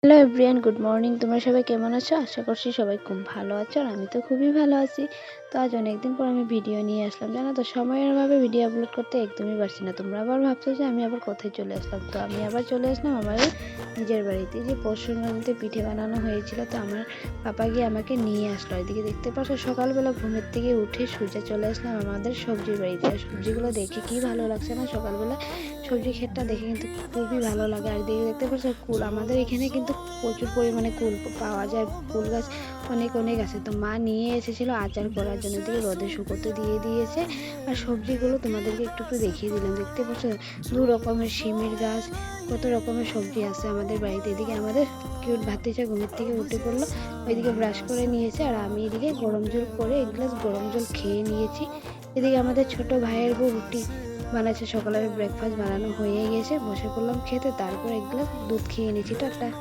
Hello everyone, good morning. তোমরা সবাই কেমন আছো? আশা করছি সবাই খুব ভালো আছো, আর আমি তো খুবই ভালো আছি। তো আজ অনেকদিন পর আমি ভিডিও নিয়ে আসলাম, জানো তো সময়ের অভাবে ভিডিও আপলোড করতে একদমই পারছি না। তোমরা আবার ভাবছো যে আমি আবার কোথায় চলে আসলাম। তো আমি আবার চলে আসলাম আমার নিজের বাড়িতে। যে পরশুর মধ্যে পিঠে বানানো হয়েছিল, তো আমার পাপা গিয়ে আমাকে নিয়ে আসলো। এদিকে দেখতে পাচ্ছ সকালবেলা ঘুমের থেকে উঠে সোজা চলে আসলাম আমাদের সবজির বাড়িতে। আর সবজিগুলো দেখে কি ভালো লাগছে না, সকালবেলা সবজি ক্ষেতটা দেখে কিন্তু খুবই ভালো লাগে। আর দিকে দেখতে পাচ্ছ কুল, আমাদের এখানে কিন্তু প্রচুর পরিমাণে কুল পাওয়া যায়। কুল গাছ অনেক অনেক আছে। তো মা নিয়ে এসেছিল আচার করার জন্য, দিয়ে রোদে শুকোতে দিয়ে দিয়েছে। আর সবজিগুলো তোমাদেরকে একটু একটু দেখিয়ে দিলাম। দেখতে পাচ্ছ দু রকমের শিমের গাছ, কত রকমের সবজি আছে আমাদের বাড়িতে। এদিকে আমাদের কিউট ভাতিজা ঘুমের থেকে উঠে পড়লো, ওইদিকে ব্রাশ করে নিয়েছে, আর আমি এদিকে গরম জল করে এক গ্লাস গরম জল খেয়ে নিয়েছি। এদিকে আমাদের ছোট ভাইয়ের বউ রুটি বানাচ্ছে, সকালের ব্রেকফাস্ট বানানো হয়ে গেছে, বসে পড়লাম খেতে। তারপর এক গ্লাস দুধ খেয়ে নিয়েছি। টাটা।